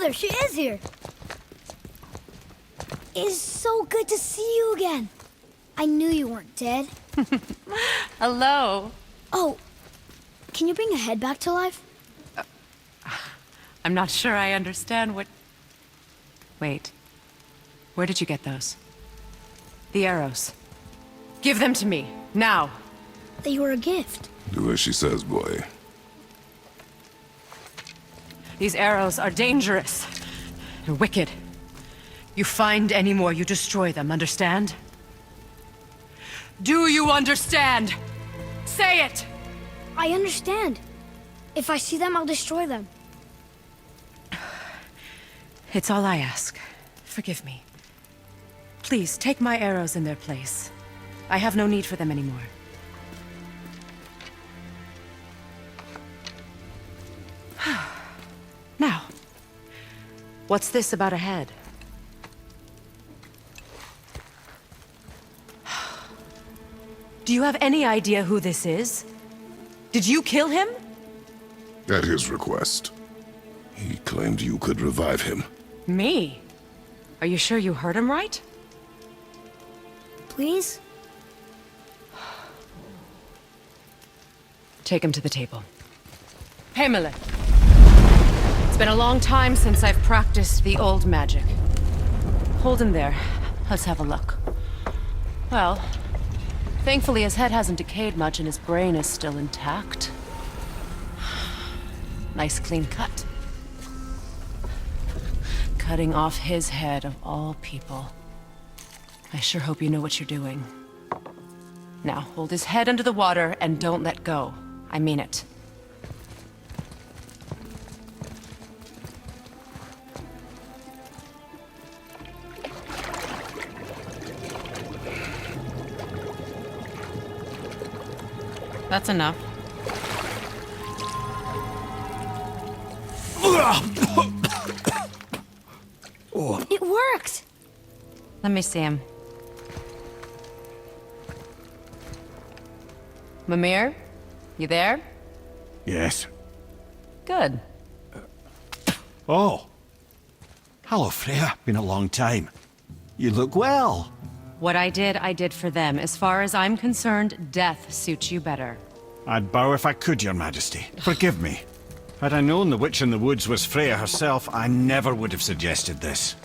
Mother, she is here. It is so good to see you again. I knew you weren't dead. Hello. Oh, can you bring a head back to life? I'm not sure I understand what... Wait. Where did you get those? The arrows. Give them to me, now. They were a gift. Do as she says, boy. These arrows are dangerous. They're wicked. You find any more, you destroy them, understand? Do you understand? Say it! I understand. If I see them, I'll destroy them. It's all I ask. Forgive me. Please, take my arrows in their place. I have no need for them anymore. Now, what's this about a head? Do you have any idea who this is? Did you kill him? At his request. He claimed you could revive him. Me? Are you sure you heard him right? Please? Take him to the table. Pamela. It's been a long time since I've practiced the old magic. Hold him there. Let's have a look. Well, thankfully his head hasn't decayed much and his brain is still intact. Nice clean cut. Cutting off his head of all people. I sure hope you know what you're doing. Now, hold his head under the water and don't let go. I mean it. That's enough. It worked! Let me see him. Mimir? You there? Yes. Good. Oh. Hello, Freya. Been a long time. You look well. What I did for them. As far as I'm concerned, death suits you better. I'd bow if I could, Your Majesty. Forgive me. Had I known the witch in the woods was Freya herself, I never would have suggested this.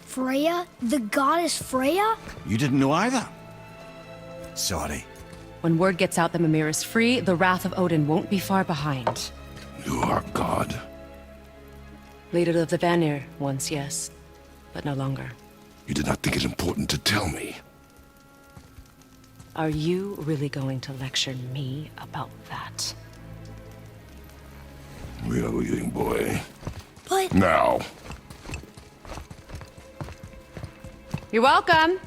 Freya? The goddess Freya? You didn't know either? Sorry. When word gets out that Mimir is free, the wrath of Odin won't be far behind. You are God. Leader of the Vanir, once, yes. But no longer. You did not think it important to tell me. Are you really going to lecture me about that? We are leaving, boy. But... Now. You're welcome!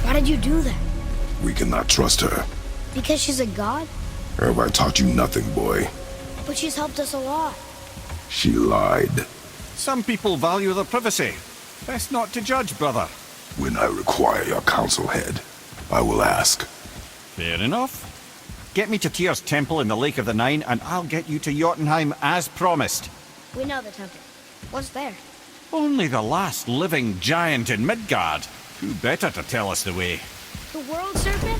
Why did you do that? We cannot trust her. Because she's a god? Have I taught you nothing, boy? But she's helped us a lot. She lied. Some people value their privacy. Best not to judge, brother. When I require your council head, I will ask. Fair enough. Get me to Tyr's temple in the Lake of the Nine, and I'll get you to Jotunheim as promised. We know the temple. What's there? Only the last living giant in Midgard. Who better to tell us the way? The world serpent?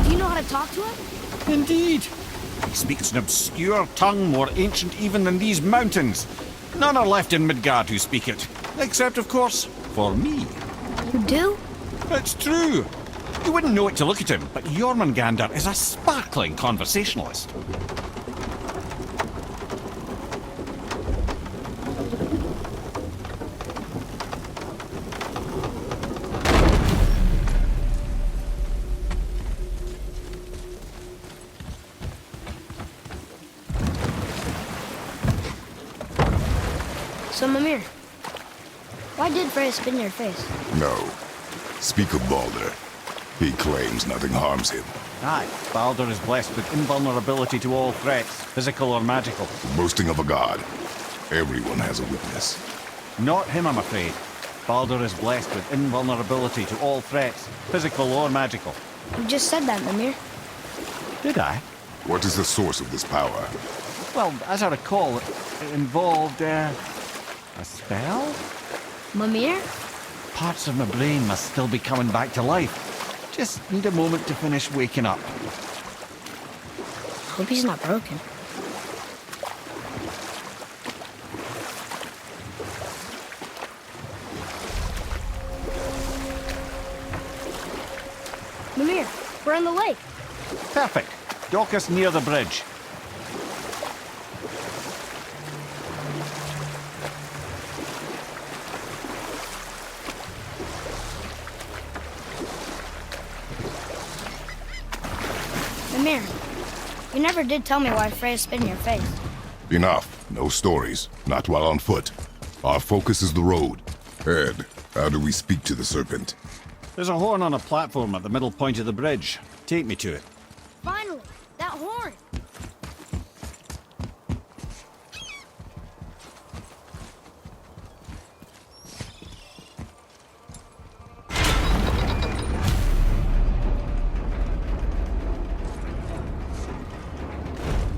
Do you know how to talk to it? Indeed. He speaks an obscure tongue more ancient even than these mountains. None are left in Midgard who speak it. Except, of course, for me. You do? It's true. You wouldn't know it to look at him, but Jormungandr is a sparkling conversationalist. So, Mimir, why did Freya spit in your face? No. Speak of Baldur. He claims nothing harms him. Aye, Baldur is blessed with invulnerability to all threats, physical or magical. Boasting of a god. Everyone has a weakness. Not him, I'm afraid. Baldur is blessed with invulnerability to all threats, physical or magical. You just said that, Mimir. Did I? What is the source of this power? Well, as I recall, it involved, a spell? Mimir? Parts of my brain must still be coming back to life. Just need a moment to finish waking up. Hope he's not broken. Mimir, we're on the lake. Perfect. Dock us near the bridge. Mimir, you never did tell me why Freya spit in your face. Enough. No stories. Not while on foot. Our focus is the road. Ed, how do we speak to the serpent? There's a horn on a platform at the middle point of the bridge. Take me to it. Finally, that horn.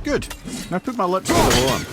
Good. Now put my lips to the horn.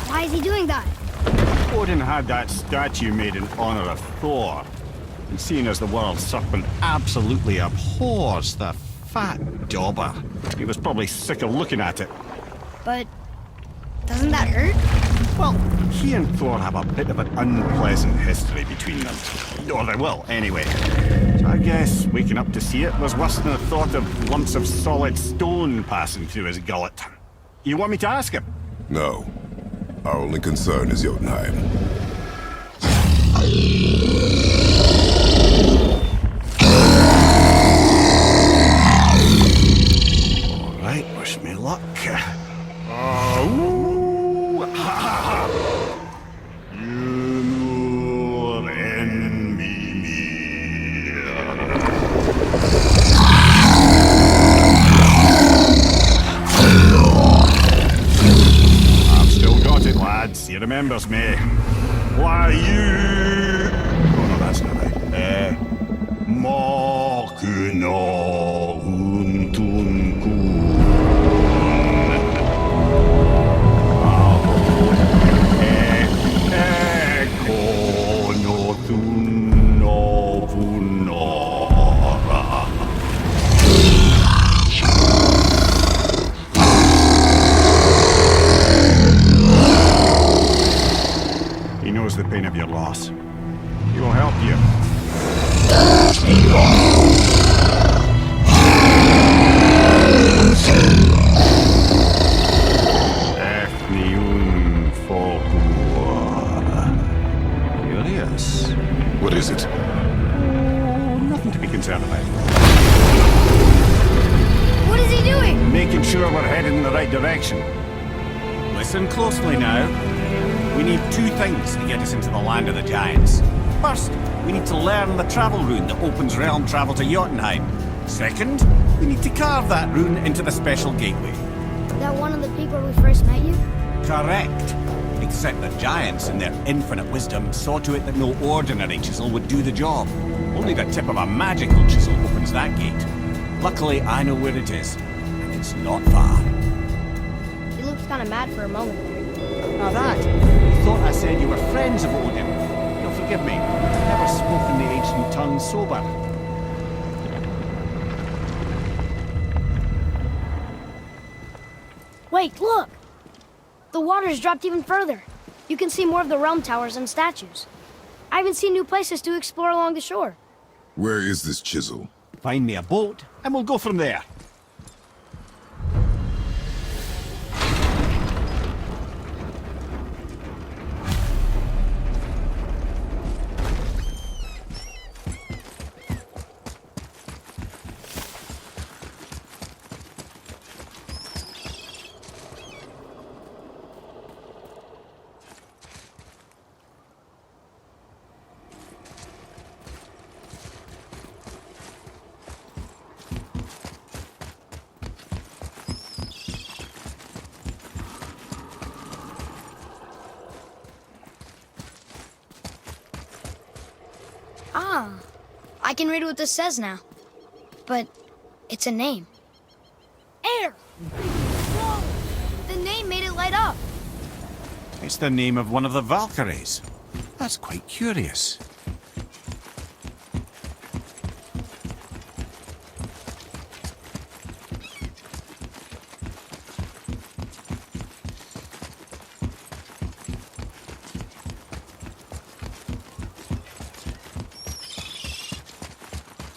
Why is he doing that? Odin had that statue made in honor of Thor. And seeing as the world serpent absolutely abhors the fat dauber, he was probably sick of looking at it. But doesn't that hurt? Well, he and Thor have a bit of an unpleasant history between them. Or they will, anyway. So I guess waking up to see it was worse than the thought of lumps of solid stone passing through his gullet. You want me to ask him? No. Our only concern is Jotunheim. All right, wish me luck. Ooh, ha, ha, ha. Nur en Mimir. I've still got it, lads. He remembers me. Why you? Oh no, that's not right. Mokuno Huntunku. He knows the pain of your loss. He will help you. Efniun Folkur. Curious. What is it? Oh, nothing to be concerned about. What is he doing? Making sure we're headed in the right direction. Listen closely now. We need two things to get us into the land of the giants. First, we need to learn the travel rune that opens realm travel to Jotunheim. Second, we need to carve that rune into the special gateway. Is that one of the people we first met you? Correct. Except the giants, in their infinite wisdom, saw to it that no ordinary chisel would do the job. Only the tip of a magical chisel opens that gate. Luckily, I know where it is, and it's not far. He looks kind of mad for a moment there. Now that, you thought I said you were friends of Odin. You'll forgive me, I've never spoken the ancient tongue sober. Wait, look! The water's dropped even further. You can see more of the realm towers and statues. I even see new places to explore along the shore. Where is this chisel? Find me a boat, and we'll go from there. Ah, I can read what this says now. But it's a name. Air! Whoa! The name made it light up. It's the name of one of the Valkyries. That's quite curious.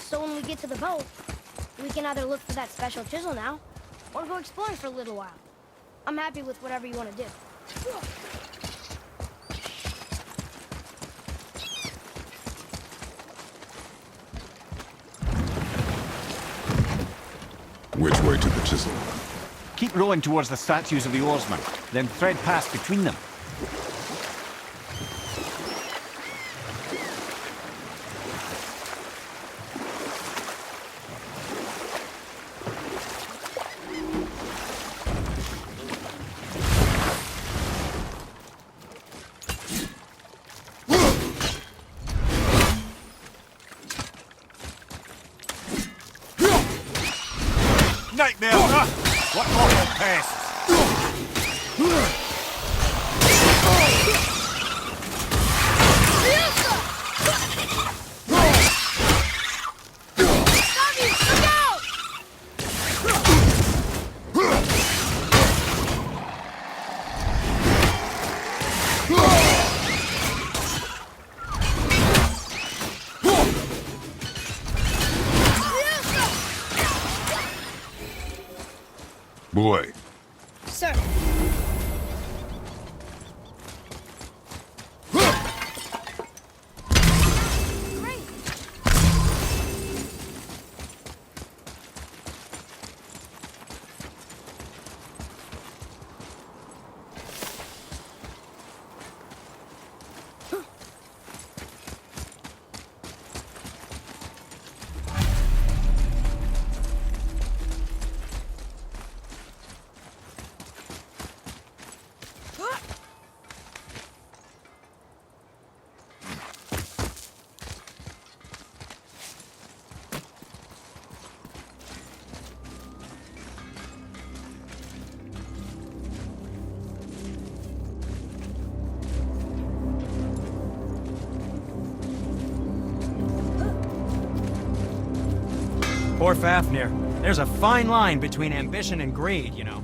So when we get to the boat, we can either look for that special chisel now, or go exploring for a little while. I'm happy with whatever you want to do. Which way to the chisel? Keep rowing towards the statues of the oarsmen, then thread past between them. Nightmare! What awful pests! Boy, Sir. Great. Poor Fafnir. There's a fine line between ambition and greed, you know.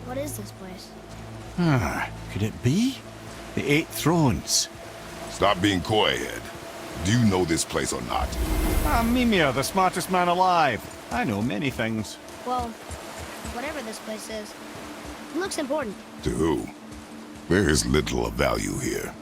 What is this place? Could it be? The Eight Thrones. stop being coy, Ed. Do you know this place or not? I'm Mimir, the smartest man alive. I know many things. Well, whatever this place is, it looks important. To who? There is little of value here.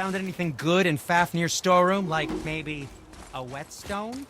found anything good in Fafnir's storeroom? Like maybe a whetstone?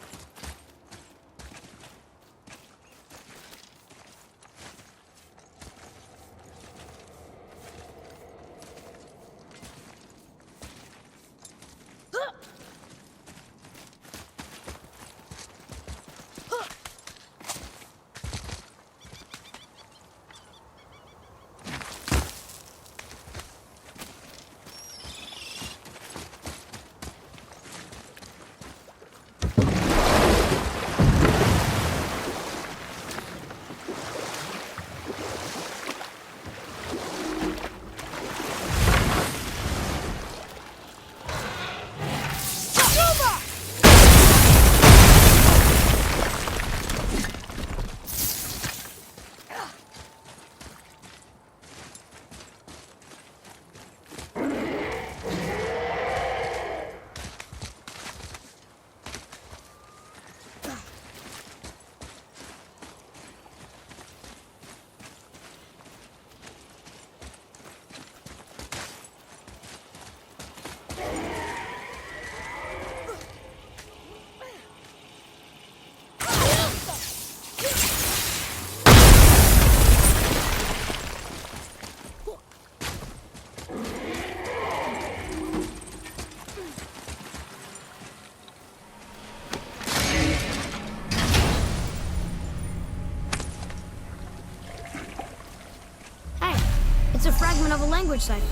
It's a fragment of a language cipher.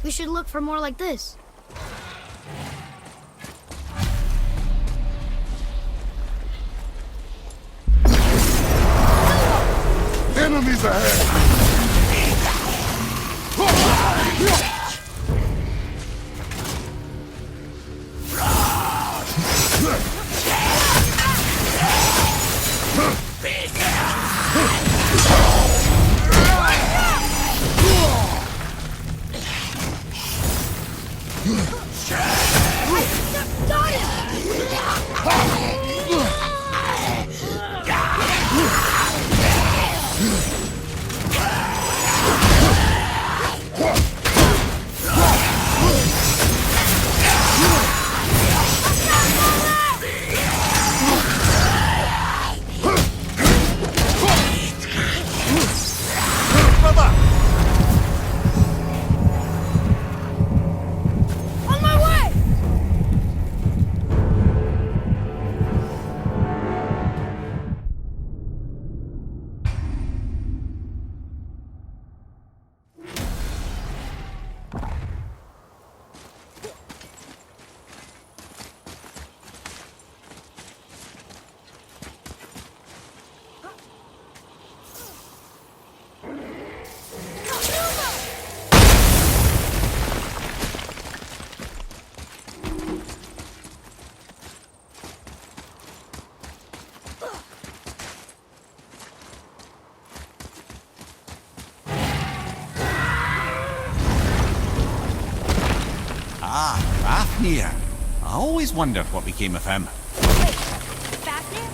We should look for more like this. Enemies ahead! Ah, Fafnir. I always wondered what became of him. Wait, Fafnir?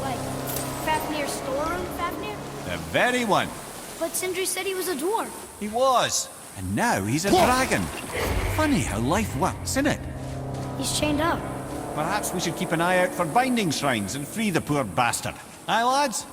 Like, Fafnir's storeroom Fafnir? The very one. But Sindri said he was a dwarf. He was. And now he's a dragon. Funny how life works, isn't it? He's chained up. Perhaps we should keep an eye out for binding shrines and free the poor bastard. Aye, lads?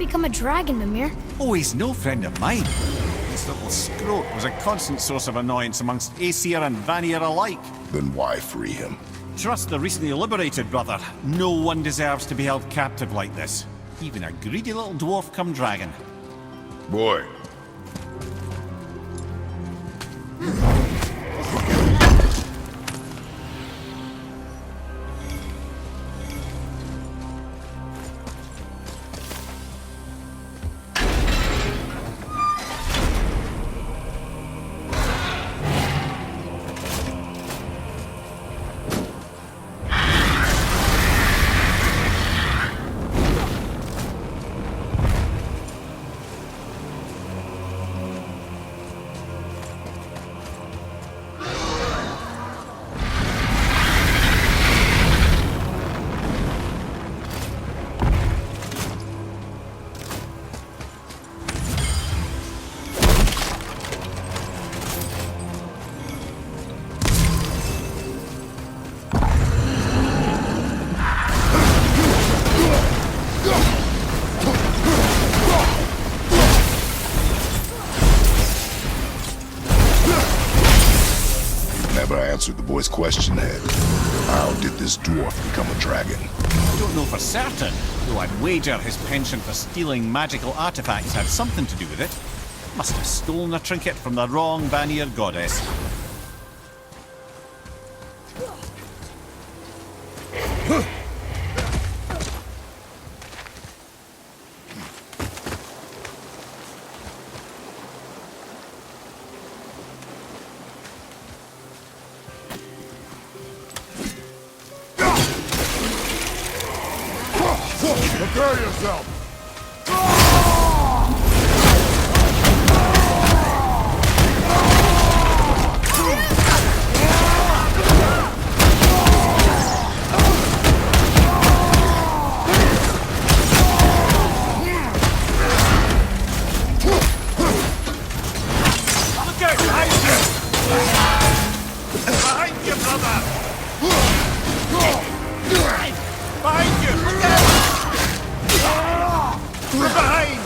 become a dragon, Mimir? Oh, he's no friend of mine. This little scrote was a constant source of annoyance amongst Aesir and Vanir alike. Then why free him? Trust the recently liberated, brother. No one deserves to be held captive like this. Even a greedy little dwarf come dragon. Boy. Answered the boy's question, Ed. How did this dwarf become a dragon? I don't know for certain, though I'd wager his penchant for stealing magical artifacts had something to do with it. Must have stolen a trinket from the wrong Vanir goddess. Prepare yourself! Look out! Behind you! Behind you, brother! Behind you! Look out! From behind!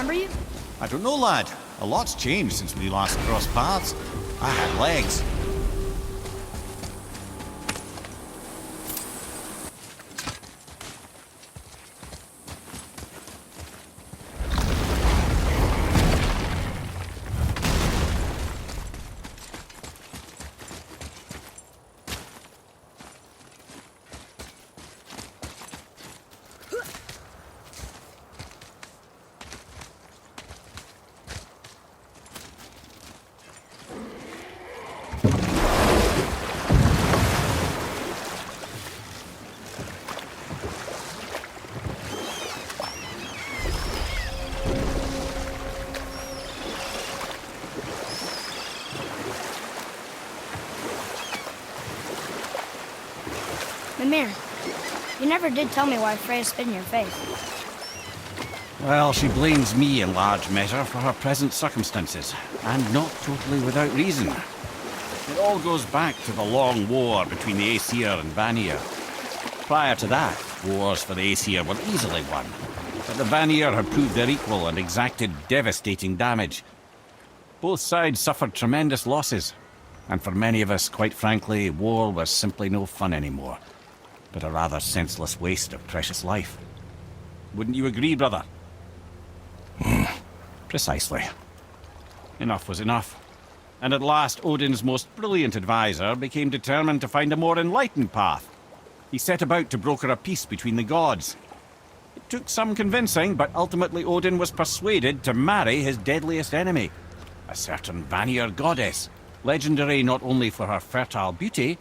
remember you? I don't know, lad. A lot's changed since we last crossed paths. I had legs. Mimir, you never did tell me why Freya spit in your face. Well, she blames me in large measure for her present circumstances, and not totally without reason. It all goes back to the long war between the Aesir and Vanir. Prior to that, wars for the Aesir were easily won, but the Vanir had proved their equal and exacted devastating damage. Both sides suffered tremendous losses, and for many of us, quite frankly, war was simply no fun anymore, but a rather senseless waste of precious life. Wouldn't you agree, brother? Precisely. Enough was enough. And at last, Odin's most brilliant advisor became determined to find a more enlightened path. He set about to broker a peace between the gods. It took some convincing, but ultimately Odin was persuaded to marry his deadliest enemy, a certain Vanir goddess, legendary not only for her fertile beauty,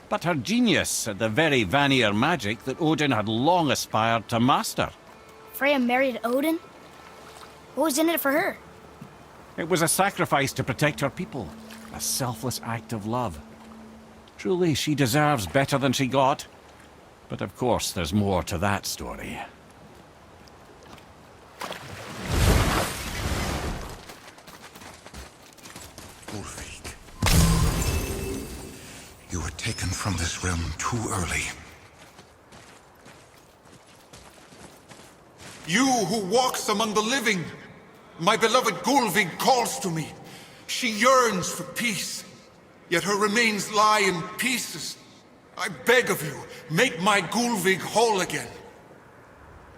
but her genius at the very Vanir magic that Odin had long aspired to master. Freya married Odin? What was in it for her? It was a sacrifice to protect her people, a selfless act of love. Truly, she deserves better than she got. But of course, there's more to that story. Ulfik, you were taken from this realm too early. You who walks among the living, my beloved Gulvig calls to me. She yearns for peace, yet her remains lie in pieces. I beg of you, make my Gulvig whole again.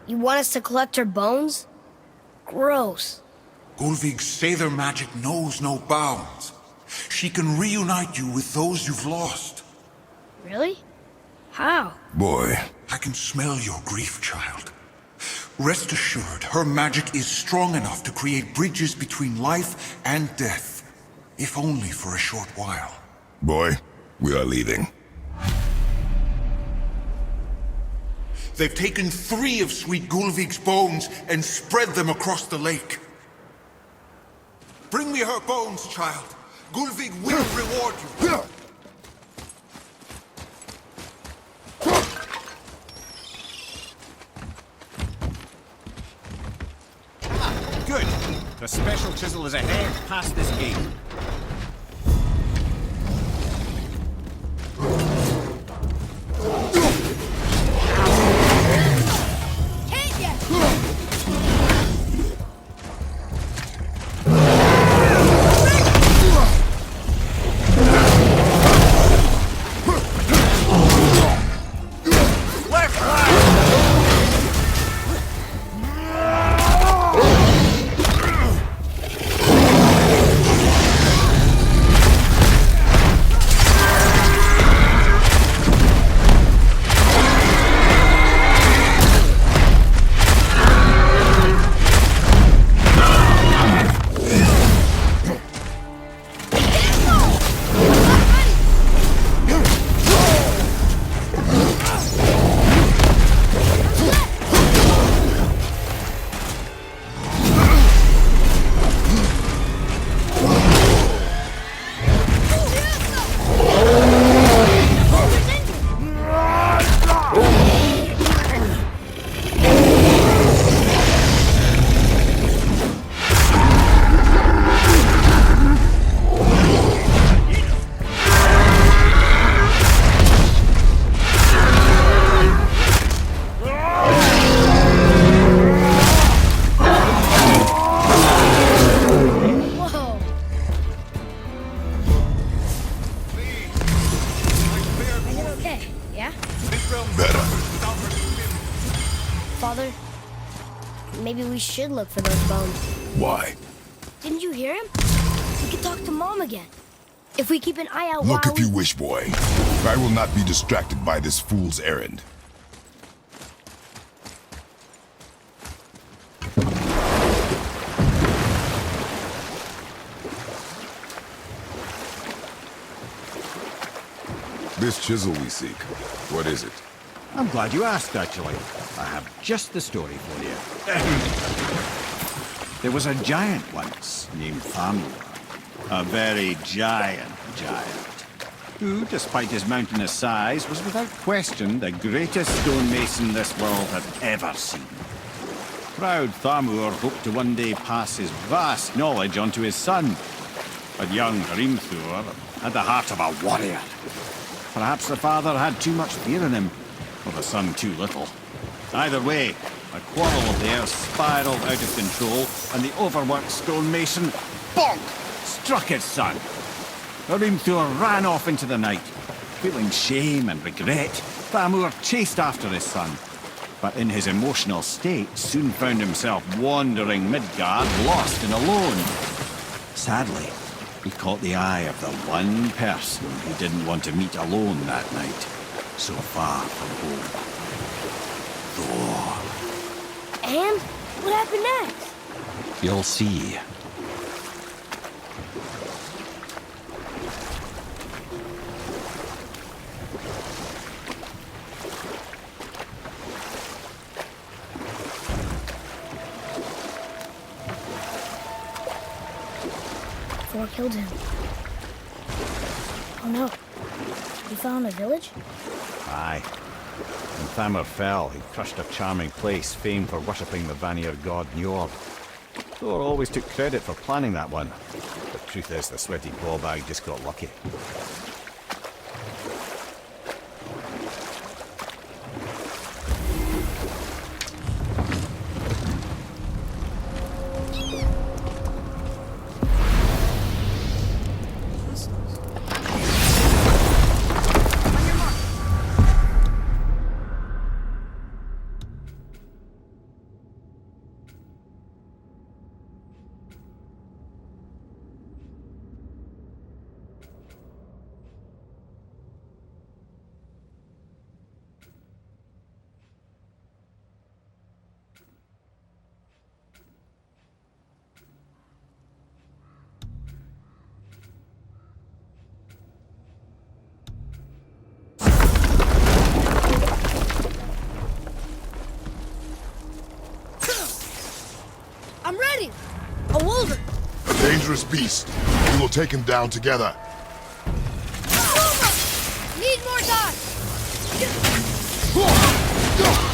You want us to collect her bones? Gross. Gulvig's Sather magic knows no bounds. She can reunite you with those you've lost. Really? How? Boy, I can smell your grief, child. Rest assured, her magic is strong enough to create bridges between life and death, if only for a short while. boy, we are leaving. They've taken 3 of Sweet Gulvig's bones and spread them across the lake. Bring me her bones, child. Gulvig will reward you. Good. The special chisel is ahead, past this gate. Can't yet! should look for those bones. Why? Didn't you hear him? We could talk to Mom again. If we keep an eye out Look while if you wish, boy. I will not be distracted by this fool's errand. This chisel we seek, what is it? I'm glad you asked, actually. I have just the story for you. There was a giant once named Thamur. A very giant, who, despite his mountainous size, was without question the greatest stonemason this world had ever seen. Proud Thamur hoped to one day pass his vast knowledge on to his son. But young Hrimthur had the heart of a warrior. Perhaps the father had too much fear in him, or the son too little. Either way, a quarrel of theirs spiraled out of control, and the overworked stonemason, bonk, struck his son. Hrimthur ran off into the night. Feeling shame and regret, Thamur chased after his son, but in his emotional state soon found himself wandering Midgard, lost and alone. Sadly, he caught the eye of the one person he didn't want to meet alone that night, so far from home. Thor. And what happened next? You'll see. Thor killed him. Oh no. He fell in a village? Aye. When Thamur fell, he crushed a charming place famed for worshipping the Vanir god Njord. Thor always took credit for planning that one. But truth is, the sweaty ballbag just got lucky. I'm ready! A wolverine! A dangerous beast. We will take him down together. Need more time! Wolverine down!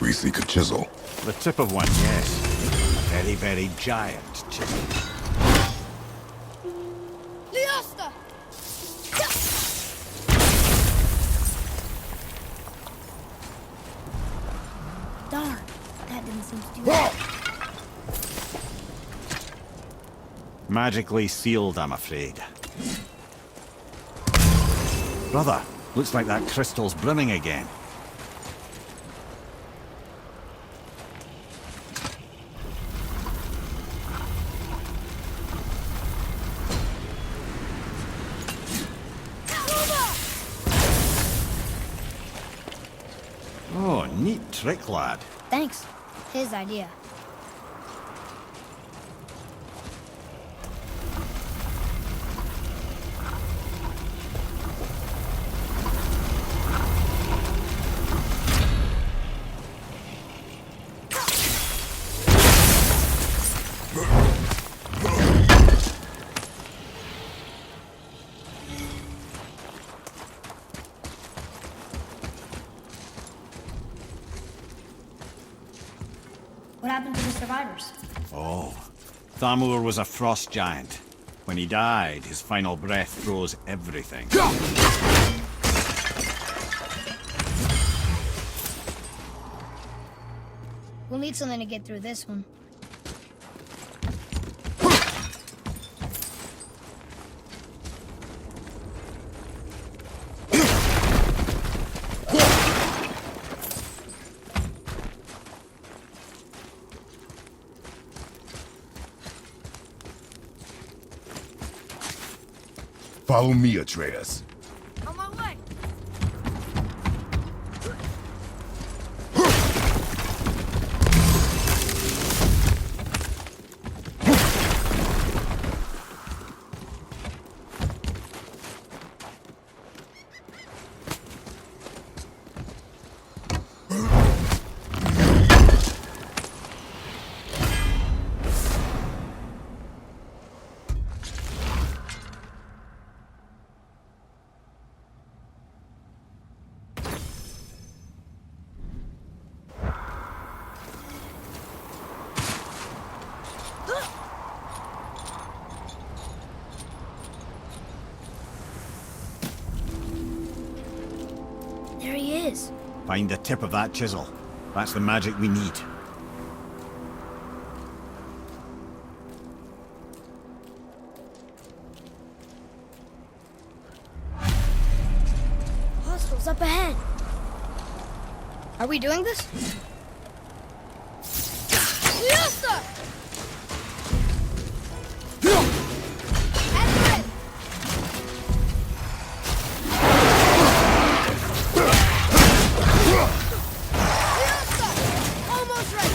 We seek a chisel. The tip of one, yes. A very, very giant chisel. Liasta! Darn, that didn't seem to do it. Magically sealed, I'm afraid. Brother, looks like that crystal's brimming again. Neat trick, lad. Thanks. His idea. What happened to the survivors? Oh, Thamur was a frost giant. When he died, his final breath froze everything. We'll need something to get through this one. Follow me, Atreus. On my way! There he is. Find the tip of that chisel. That's the magic we need. Hostiles up ahead. Are we doing this? Yes, sir! Almost ready.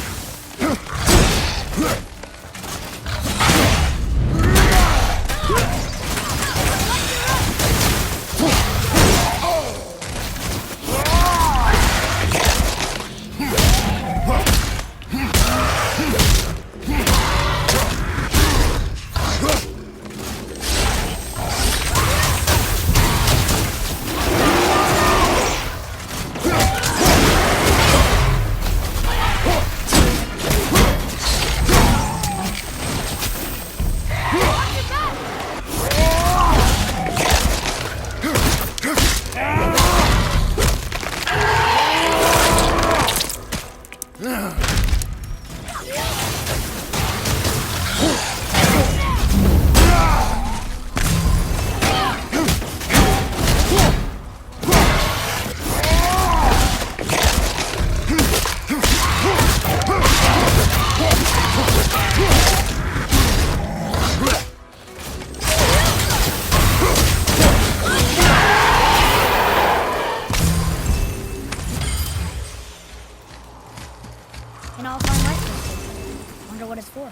An all-time light. Wonder what it's for.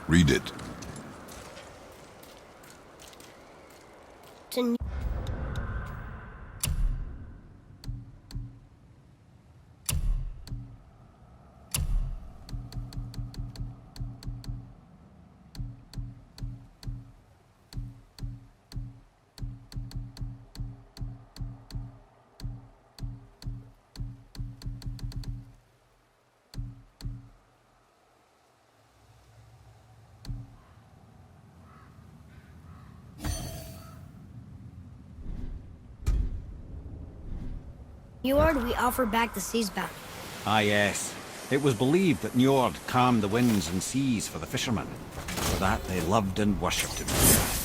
Read it. To Njord, we offer back the sea's bounty. Ah, yes. It was believed that Njord calmed the winds and seas for the fishermen. For that, they loved and worshipped him.